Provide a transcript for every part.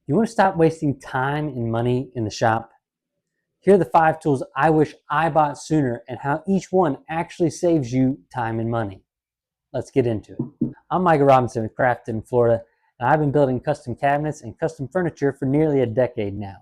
You want to stop wasting time and money in the shop? Here are the 5 tools I wish I bought sooner and how each one actually saves you time and money. Let's get into it. I'm Michael Robinson with Crafted in Florida, and I've been building custom cabinets and custom furniture for nearly a decade now.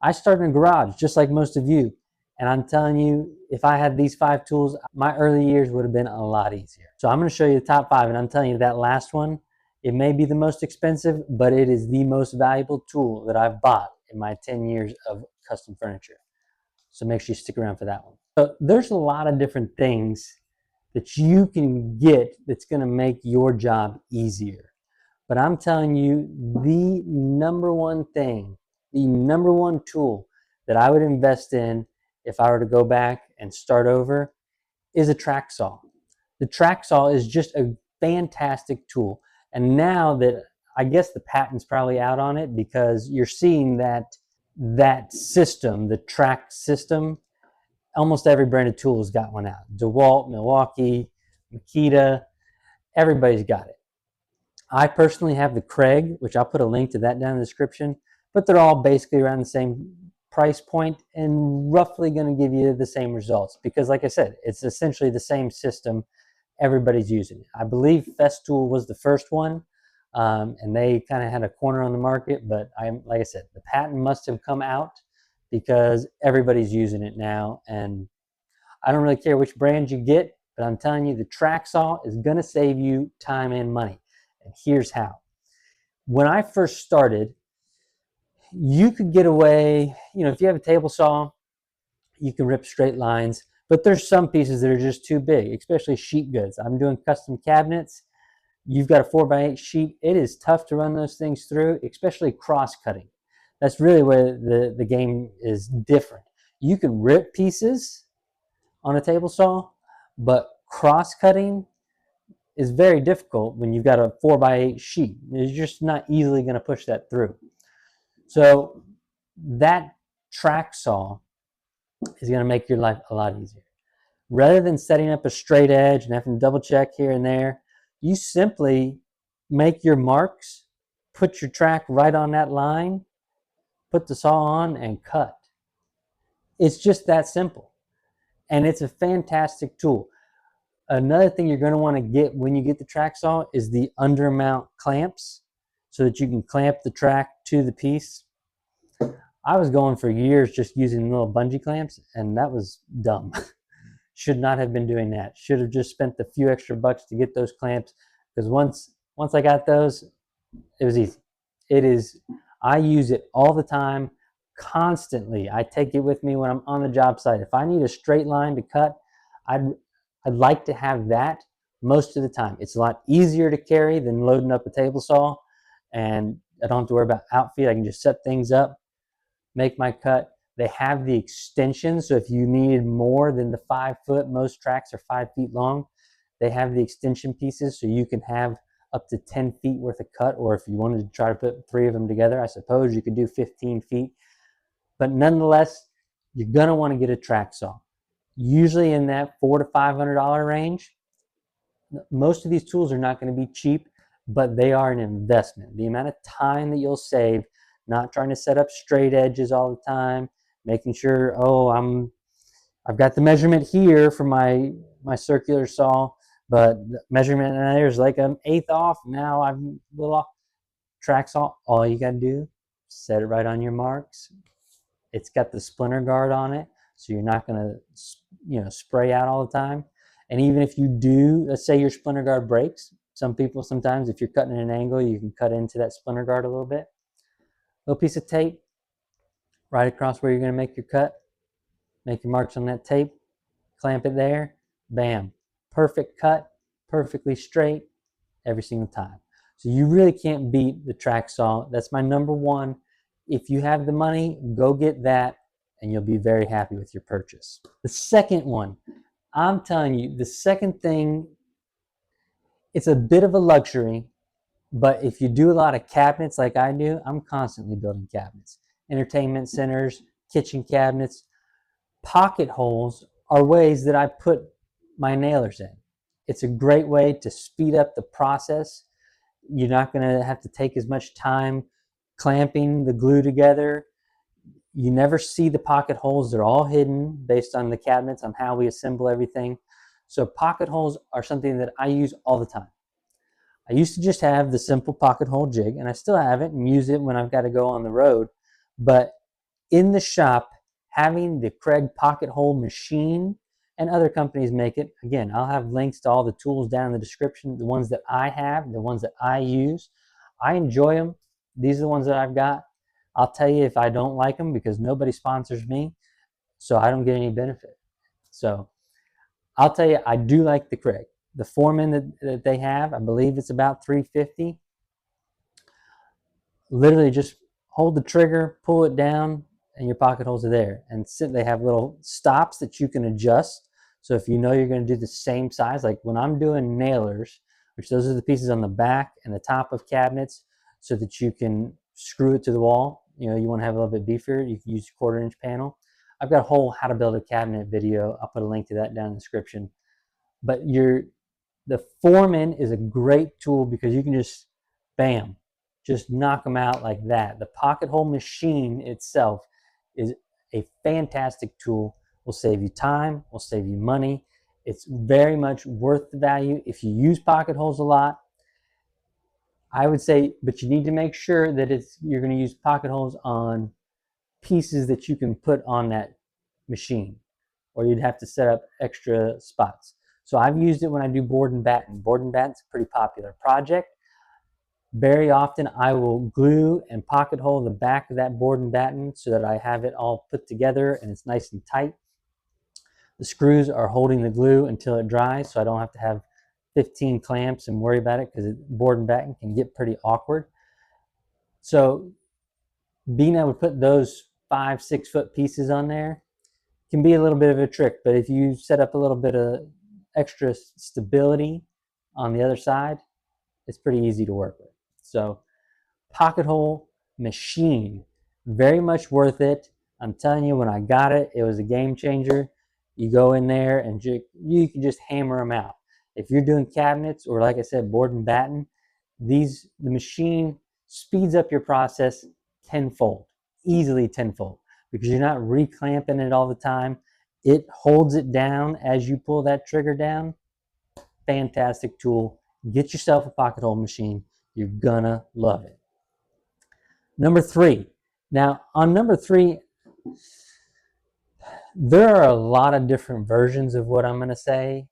I started in a garage just like most of you, and I'm telling you, if I had these 5 tools, my early years would have been a lot easier. So I'm going to show you the top 5, and I'm telling you that last one, it may be the most expensive, but it is the most valuable tool that I've bought in my 10 years of custom furniture. So make sure you stick around for that one. So there's a lot of different things that you can get that's going to make your job easier. But I'm telling you, the number one thing, the number one tool that I would invest in if I were to go back and start over is a track saw. The track saw is just a fantastic tool. And now that I guess the patent's probably out on it because you're seeing that system, the track system, almost every brand of tool has got one out. DeWalt, Milwaukee, Makita, everybody's got it. I personally have the Craig, which I'll put a link to that down in the description, but they're all basically around the same price point and roughly going to give you the same results because, like I said, it's essentially the same system. Everybody's using it. I believe Festool was the first one, and they kind of had a corner on the market, but like I said, the patent must have come out because everybody's using it now, and I don't really care which brand you get, but I'm telling you, the track saw is going to save you time and money. And here's how. When I first started, you could get away, if you have a table saw, you can rip straight lines, but there's some pieces that are just too big, especially sheet goods. I'm doing custom cabinets. You've got a 4x8 sheet. It is tough to run those things through, especially cross-cutting. That's really where the game is different. You can rip pieces on a table saw, but cross-cutting is very difficult when you've got a 4x8 sheet. You're just not easily going to push that through. So that track saw is going to make your life a lot easier. Rather than setting up a straight edge and having to double check here and there, you simply make your marks, put your track right on that line, put the saw on, and cut. It's just that simple. And it's a fantastic tool. Another thing you're going to want to get when you get the track saw is the undermount clamps so that you can clamp the track to the piece. I was going for years just using little bungee clamps, and that was dumb. Should not have been doing that. Should have just spent the few extra bucks to get those clamps, because once I got those, it was easy. It is, I use it all the time, constantly. I take it with me when I'm on the job site. If I need a straight line to cut, I'd like to have that most of the time. It's a lot easier to carry than loading up a table saw, and I don't have to worry about outfeed. I can just set things up, make my cut. They have the extension, so if you needed more than the 5 foot, most tracks are 5 feet long, they have the extension pieces so you can have up to 10 feet worth of cut, or if you wanted to try to put 3 of them together, I suppose you could do 15 feet. But nonetheless, you're going to want to get a track saw. Usually in that $400 to $500 range. Most of these tools are not going to be cheap, but they are an investment. The amount of time that you'll save, not trying to set up straight edges all the time, making sure, I've got the measurement here for my circular saw, but the measurement there is like an eighth off. Now I'm a little off. Track saw, all you got to do, set it right on your marks. It's got the splinter guard on it, so you're not going to, spray out all the time. And even if you do, let's say your splinter guard breaks, some people sometimes, if you're cutting at an angle, you can cut into that splinter guard a little bit. Little piece of tape right across where you're going to make your cut. Make your marks on that tape, clamp it there, bam. Perfect cut, perfectly straight every single time. So you really can't beat the track saw. That's my number one. If you have the money, go get that, and you'll be very happy with your purchase. The second one, I'm telling you, the second thing, it's a bit of a luxury, but if you do a lot of cabinets like I do, I'm constantly building cabinets. Entertainment centers, kitchen cabinets, pocket holes are ways that I put my nailers in. It's a great way to speed up the process. You're not going to have to take as much time clamping the glue together. You never see the pocket holes. They're all hidden based on the cabinets, on how we assemble everything. So pocket holes are something that I use all the time. I used to just have the simple pocket hole jig, and I still have it and use it when I've got to go on the road. But in the shop, having the Craig pocket hole machine, and other companies make it. Again, I'll have links to all the tools down in the description, the ones that I have, the ones that I use. I enjoy them. These are the ones that I've got. I'll tell you if I don't like them, because nobody sponsors me, so I don't get any benefit. So I'll tell you, I do like the Craig. The Foreman that they have, I believe it's about 350. Literally just hold the trigger, pull it down, and your pocket holes are there. And they have little stops that you can adjust. So if you know you're going to do the same size, like when I'm doing nailers, which those are the pieces on the back and the top of cabinets, so that you can screw it to the wall. You know, you want to have a little bit beefier, you can use a 1/4 inch panel. I've got a whole how to build a cabinet video. I'll put a link to that down in the description. But the Foreman is a great tool because you can just, bam, just knock them out like that. The pocket hole machine itself is a fantastic tool. Will save you time, will save you money. It's very much worth the value if you use pocket holes a lot. I would say, but you need to make sure that you're going to use pocket holes on pieces that you can put on that machine, or you'd have to set up extra spots. So I've used it when I do board and batten. Board and batten's a pretty popular project. Very often I will glue and pocket hole the back of that board and batten so that I have it all put together and it's nice and tight. The screws are holding the glue until it dries, so I don't have to have 15 clamps and worry about it, because board and batten can get pretty awkward. So being able to put those 5-6 foot pieces on there can be a little bit of a trick, but if you set up a little bit of extra stability on the other side, it's pretty easy to work with. So pocket hole machine, very much worth it. I'm telling you, when I got it, it was a game changer. You go in there and you can just hammer them out. If you're doing cabinets, or like I said, board and batten, the machine speeds up your process tenfold, easily tenfold, because you're not reclamping it all the time. It holds it down as you pull that trigger down. Fantastic tool. Get yourself a pocket hole machine. You're gonna love it. Number 3. Now, on number 3, there are a lot of different versions of what I'm going to say.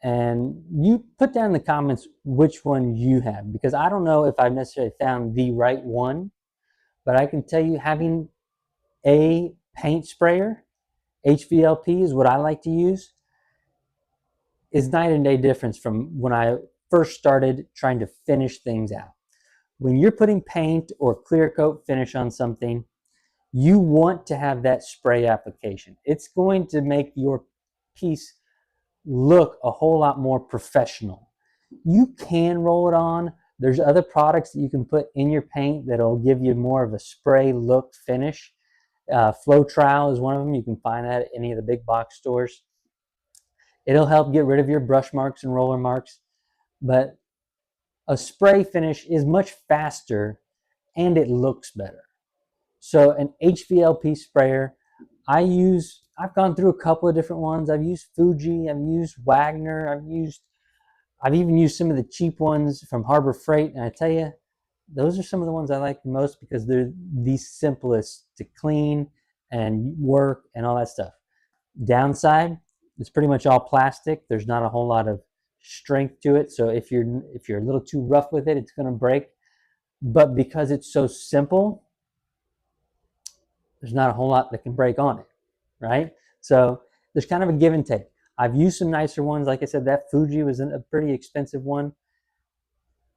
And you put down in the comments which one you have, because I don't know if I've necessarily found the right one. But I can tell you, having a paint sprayer, HVLP is what I like to use, is night and day difference from when I first started trying to finish things out. When you're putting paint or clear coat finish on something, you want to have that spray application. It's going to make your piece look a whole lot more professional. You can roll it on. There's other products that you can put in your paint that'll give you more of a spray look finish. Flow Trial is one of them. You can find that at any of the big box stores. It'll help get rid of your brush marks and roller marks, but a spray finish is much faster and it looks better. So an HVLP sprayer, I've gone through a couple of different ones. I've used Fuji, I've used Wagner, I've even used some of the cheap ones from Harbor Freight, and I tell you, those are some of the ones I like the most because they're the simplest to clean and work and all that stuff. Downside, it's pretty much all plastic. There's not a whole lot of strength to it, so if you're a little too rough with it, it's going to break. But because it's so simple, there's not a whole lot that can break on it, right? So there's kind of a give and take. I've used some nicer ones. Like I said, that Fuji was a pretty expensive one.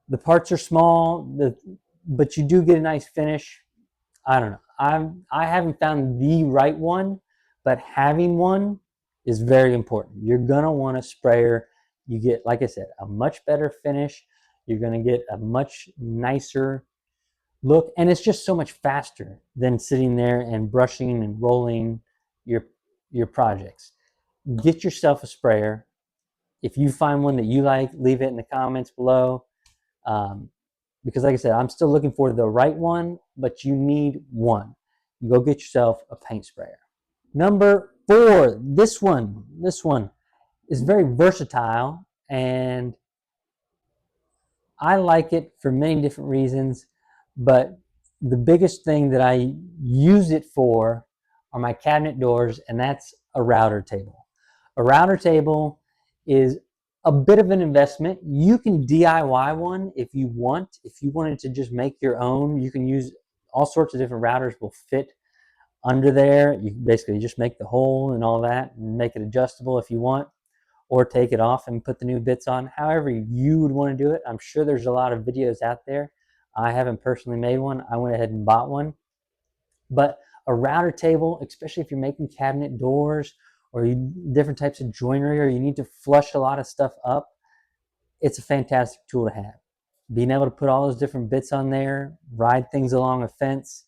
The parts are small, but you do get a nice finish. I don't know. I haven't found the right one, but having one is very important. You're gonna want a sprayer. You get, like I said, a much better finish. You're gonna get a much nicer look, and it's just so much faster than sitting there and brushing and rolling your projects. Get yourself a sprayer. If you find one that you like, leave it in the comments below. because like I said, I'm still looking for the right one, but you need one. You go get yourself a paint sprayer. Number 4, this one is very versatile, and I like it for many different reasons, but the biggest thing that I use it for are my cabinet doors, and that's a router table. A router table is a bit of an investment. You can DIY one if you want. If you wanted to just make your own, you can use all sorts of different routers will fit under there. You can basically just make the hole and all that and make it adjustable if you want, or take it off and put the new bits on. However you would want to do it. I'm sure there's a lot of videos out there. I haven't personally made one. I went ahead and bought one. But a router table, especially if you're making cabinet doors or different types of joinery, or you need to flush a lot of stuff up, it's a fantastic tool to have. Being able to put all those different bits on there, ride things along a fence.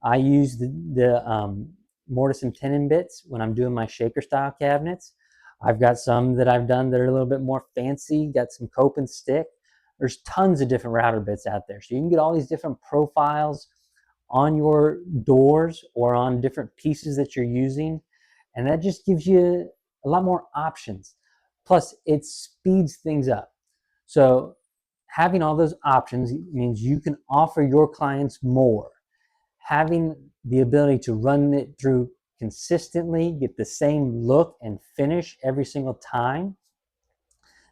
I use the mortise and tenon bits when I'm doing my shaker style cabinets. I've got some that I've done that are a little bit more fancy, got some cope and stick. There's tons of different router bits out there. So you can get all these different profiles on your doors or on different pieces that you're using. And that just gives you a lot more options. Plus, it speeds things up. So having all those options means you can offer your clients more. Having the ability to run it through consistently, get the same look and finish every single time,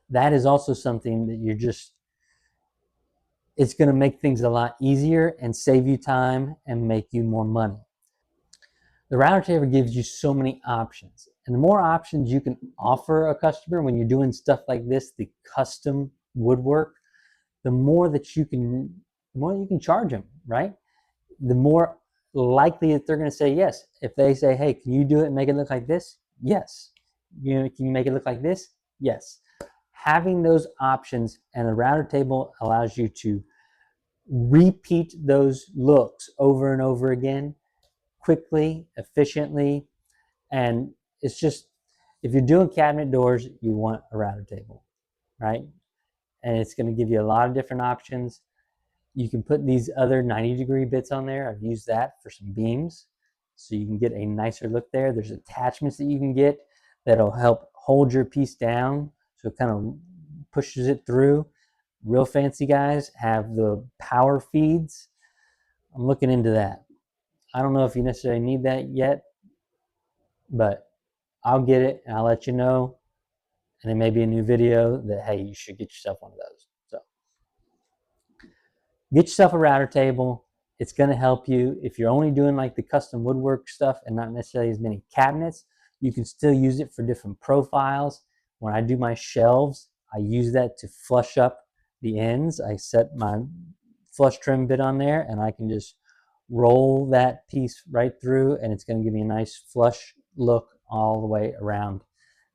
that is also something that it's going to make things a lot easier and save you time and make you more money. The router table gives you so many options, and the more options you can offer a customer when you're doing stuff like this, the custom woodwork, the more you can charge them, right? The more likely that they're going to say yes. If they say, hey, can you do it and make it look like this? Yes. Can you make it look like this? Yes. Having those options and the router table allows you to repeat those looks over and over again, quickly, efficiently, and it's just, if you're doing cabinet doors, you want a router table, right? And it's going to give you a lot of different options. You can put these other 90-degree bits on there. I've used that for some beams, so you can get a nicer look there. There's attachments that you can get that'll help hold your piece down, so it kind of pushes it through. Real fancy guys have the power feeds. I'm looking into that. I don't know if you necessarily need that yet, but I'll get it and I'll let you know. And it may be a new video that, hey, you should get yourself one of those. So get yourself a router table. It's going to help you. If you're only doing like the custom woodwork stuff and not necessarily as many cabinets, you can still use it for different profiles. When I do my shelves, I use that to flush up the ends. I set my flush trim bit on there and I can just roll that piece right through, and it's going to give me a nice flush look all the way around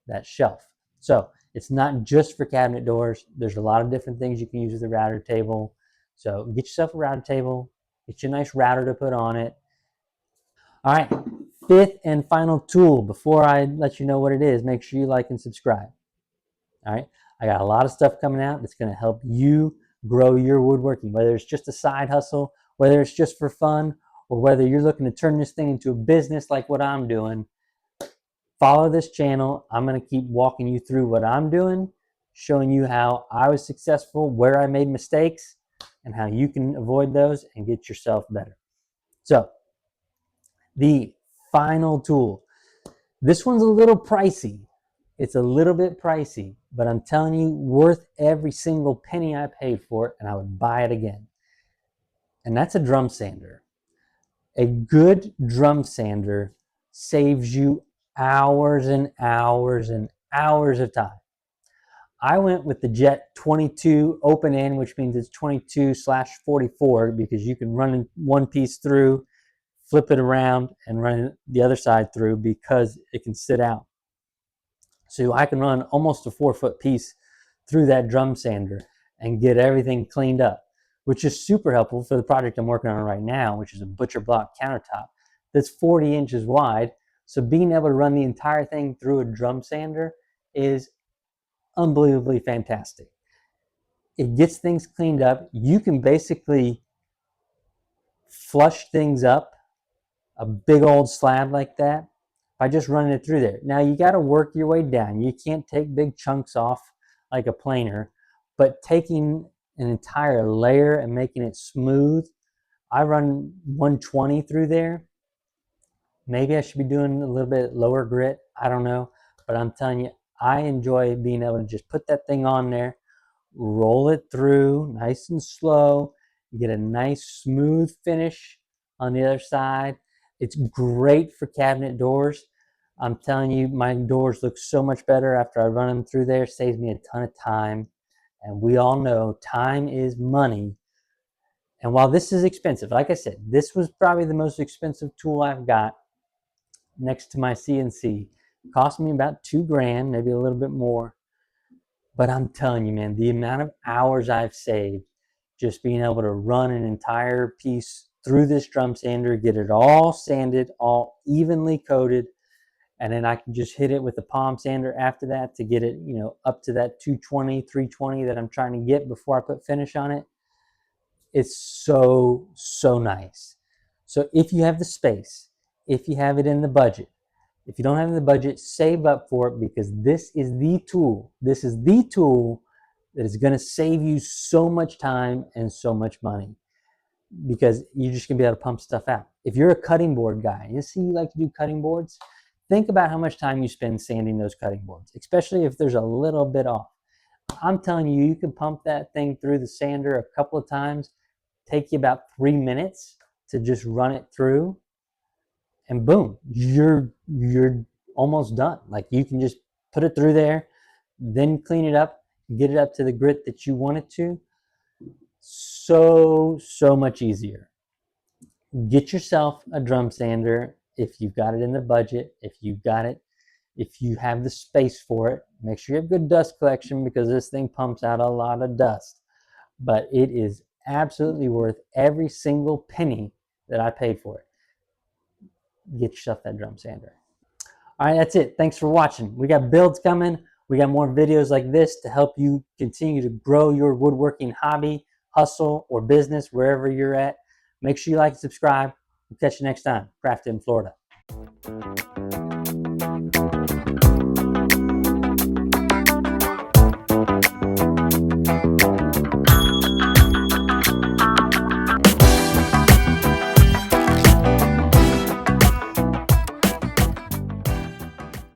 that shelf. So it's not just for cabinet doors. There's a lot of different things you can use with a router table. So get yourself a router table, get you a nice router to put on it. All right, 5th and final tool. Before I let you know what it is, make sure you like and subscribe. All right, I got a lot of stuff coming out that's going to help you grow your woodworking, whether it's just a side hustle, whether it's just for fun, or whether you're looking to turn this thing into a business like what I'm doing. Follow this channel. I'm going to keep walking you through what I'm doing, showing you how I was successful, where I made mistakes, and how you can avoid those and get yourself better. So, the final tool. This one's a little pricey. It's a little bit pricey, but I'm telling you, worth every single penny I paid for it, and I would buy it again. And that's a drum sander. A good drum sander saves you hours and hours and hours of time. I went with the Jet 22 open end, which means it's 22/44 because you can run one piece through, flip it around, and run the other side through because it can sit out. So I can run almost a 4-foot piece through that drum sander and get everything cleaned up, which is super helpful for the project I'm working on right now, which is a butcher block countertop that's 40 inches wide. So being able to run the entire thing through a drum sander is unbelievably fantastic. It gets things cleaned up. You can basically flush things up a big old slab like that by just running it through there. Now you got to work your way down. You can't take big chunks off like a planer, but taking an entire layer and making it smooth, I run 120 through there. Maybe I should be doing a little bit lower grit. I don't know. But I'm telling you, I enjoy being able to just put that thing on there, roll it through nice and slow, get a nice smooth finish on the other side. It's great for cabinet doors. I'm telling you, my doors look so much better after I run them through there. It saves me a ton of time. And we all know time is money. And while this is expensive, like I said, this was probably the most expensive tool I've got next to my CNC. It cost me about $2,000, maybe a little bit more. But I'm telling you, man, the amount of hours I've saved just being able to run an entire piece through this drum sander, get it all sanded, all evenly coated, and then I can just hit it with the palm sander after that to get it, up to that 220, 320 that I'm trying to get before I put finish on it. It's so, so nice. So if you have the space, if you have it in the budget, if you don't have the budget, save up for it, because this is the tool. This is the tool that is going to save you so much time and so much money, because you're just going to be able to pump stuff out. If you're a cutting board guy, you see you like to do cutting boards, think about how much time you spend sanding those cutting boards, especially if there's a little bit off. I'm telling you, you can pump that thing through the sander a couple of times, take you about 3 minutes to just run it through, and boom, you're almost done. Like, you can just put it through there, then clean it up, get it up to the grit that you want it to. So much easier. Get yourself a drum sander if you've got it in the budget, if you have the space for it. Make sure you have good dust collection, because this thing pumps out a lot of dust. But it is absolutely worth every single penny that I paid for it. Get yourself that drum sander. All right, that's it. Thanks for watching. We got builds coming. We got more videos like this to help you continue to grow your woodworking hobby, hustle, or business wherever you're at. Make sure you like and subscribe. We'll catch you next time. Crafted in Florida.